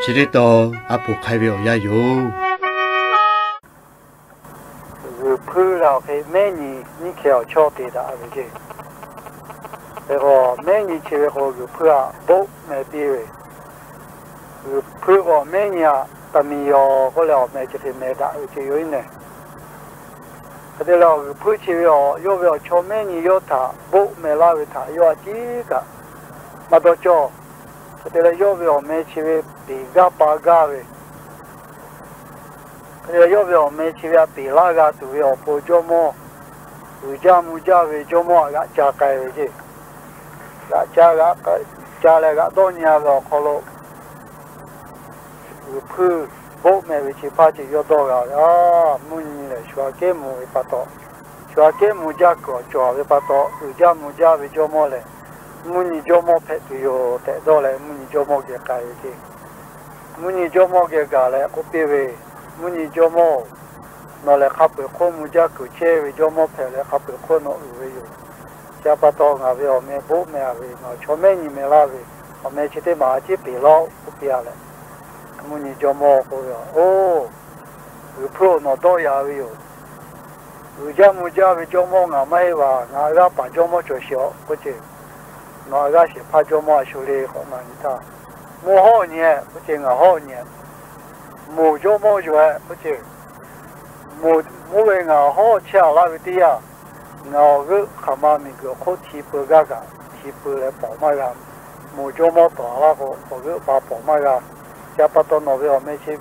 这里头阿婆开表也有。普老开每年你看桥底的阿不是？那个每年去那个普啊不买别位，普个每年他们要过来买就是买的，就有呢。这了普去要不要桥每年要他不买哪位他要几个，嘛多叫。这了要不要买去为比个八个位？这要不要买去为比那个都要不叫么？有家木家为叫么个家改为去？个家那个多年了好了，有普不买回去把这要多个啊，每年嘞说给木为不到，说给木家个做为不到，有家木家为叫么嘞？每年叫么拍都要得到嘞，每年叫么给改去，每年叫么给改嘞，我别为每年叫么，那嘞还不可木家个车为叫么拍嘞，还不可那有为有。家把刀拿回我们不买回，那全买你买那回，我们去的马去别了不别了，我们叫么好呀？哦，有pro那刀也有，有家木家为叫么俺买吧，俺个把叫么做小，不是，俺个是怕叫么修理好难他，没好年不是俺好年，没叫么做不是，没为俺好吃那个的呀。我个他妈那个好提拨个提拨来宝马个，木匠毛大那个，我个把宝马个，加把到那边我们去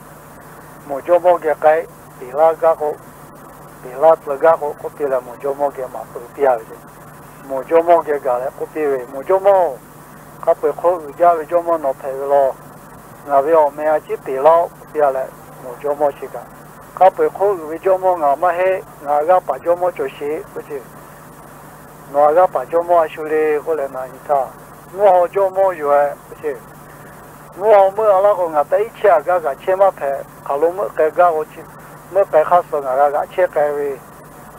木匠毛给改，比那个个，比那这个个，我比了木匠毛给嘛不比了的，木匠毛给改了，我比为木匠毛，他不好人家木匠毛那配了，那边我们要去比了，比了木匠毛去个。他不好为叫么俺们还俺个把叫么做些不是，俺个把叫么修理过来那一套，我好叫么有不是，我好没那个俺在一起啊个千万拍，卡路没改个我去，没改哈说俺个切改为，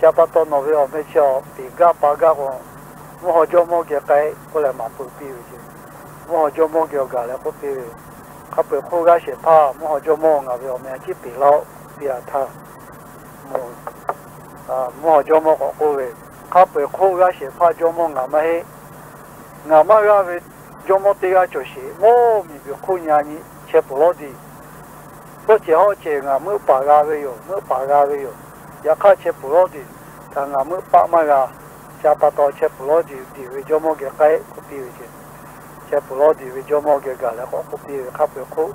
加把到那边我们叫比个八个我好叫么给改过来嘛不比为去，我好叫么给改了不比为，他不好个些怕，我好叫么俺边我们去比了。比他，莫叫么好为，他不好个些怕叫么俺们个为叫么这个就是，我咪个苦伢呢，吃不落的，不吃好吃俺们八个为有，没八个为有，也看吃不落的，但俺们八嘛个，下把刀吃不落的，为叫么个改不比为去，吃不落的为叫么个改了好不比为他不好，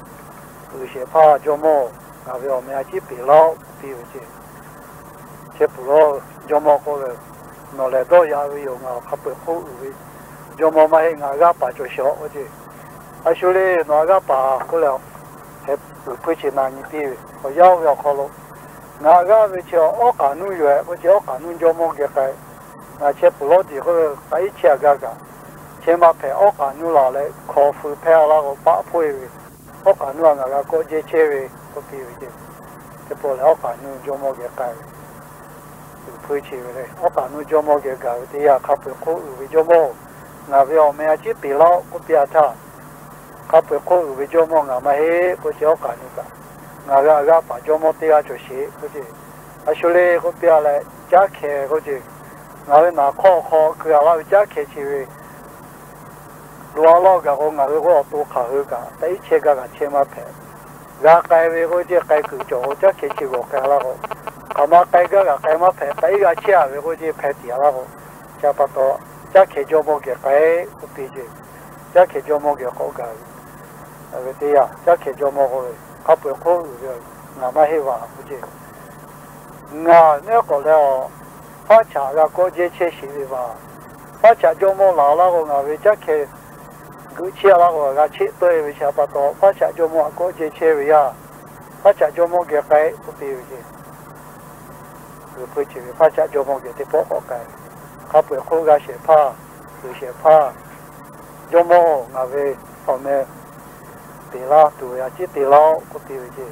有些怕叫么。俺们我们要去比老，比如去不老，叫么好了，拿来到也会用啊，还不好为，叫么嘛是俺个把就小，我就，啊兄弟，那个把过来，还不去拿你比，我要不要好了？俺个为叫二干农园，我叫二干农叫么给改，俺去不老的后还一切个，起码派二干农拿来，客户派那个八倍的，二干农那个国际车位。不比为的，这不了反正叫么给改，有赔钱的，我反正叫么给改的呀，他不好为叫么，那边我们要去比了，不比他不好为叫么，俺们嘿不小干那个，那个把叫么对呀就是，不是，啊兄弟，我比来加开，我就，那个拿考个那个加开去为，老个我那个我多考个，第一切个千万赔。个改为我这改去做，我这去我改了个，他妈改个改嘛拍，第一个车为我这拍掉了个，加不多，这去做么个改不比这，这去做么个好改，那个对呀，这去做么好，他不好的，俺们希望不这，俺那个了，发卡个国际车是的吧，发卡做么老了个俺为这去。กูเชื่อแล้วว่าเชื่อตัววิชาปตอพระชาจโมก็เชื่อวิยาพระชาจโมเกี่ยไก่ก็ปีวิจิคือพูดถึงพระชาจโมเกี่ยที่พวกไก่เขาเปิดคู่กับเสียผ้าคือเสียผ้าจโมงาเวเอาเมตีละตัวยาจิตีละก็ปีวิจิ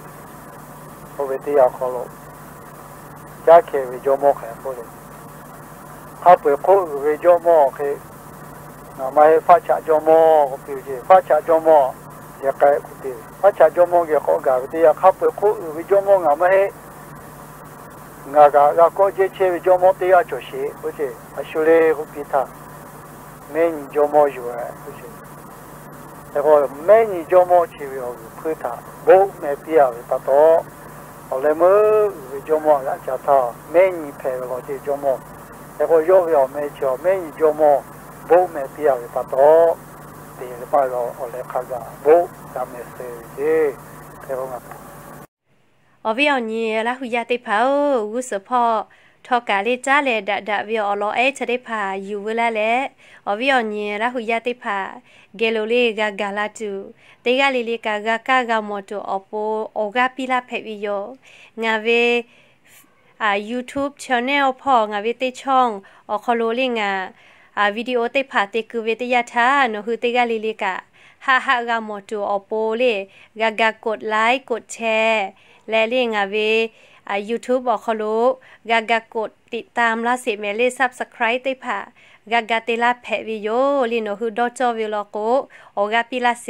พอเวทียาเขาลงจ้าเขวิจโมแข็งพอเลยเขาเปิดคู่วิจโมคือ那么发卡叫么？比如发卡叫么？ ya kai ku ti a cha jomo ge ko ga ti ya khap ko vi jomo nga ma he nga ga ko je che vi jomo ti ya cho shi o che a shu le ku pi ta me ni jomo yu o che e ko me ni jomo chi vi o pu ta bo me pi ya vi pa to o le mo vi jomo la cha ta me ni pe lo che jomo e ko yo yo me cho me ni jomo bo me pi ya vi pa to ti le pa lo o le kha ga bo ta me se je te ro nga อวิอนี่ละหุยาติพาอุสพอทอกาเลจ้าเลดะวิออลอเอชะได้พาอยู่เวลาแลอวิอนี่ละหุยาติพาเกโลเลกากาลาตูเตกาเลเลกากากามอตูอโปโอกาปิลาเพวิโยงาเวYouTube channel พองาเวเตช่องอคอโลเลงาวิดีโอเตพาเตคือเวตยาทาโนคือเตกาเลเลกาฮาฮากามอตูอโปเลกากากดไลค์กดแชร์และเรื่องYouTube บอกเขารู้กากากดติดตามและเสพเมเลซับสไครต์ได้ผ่ากากาเตลาแพวิโยลิโนคือดอจอวิโลโกโอกาปิลาเซ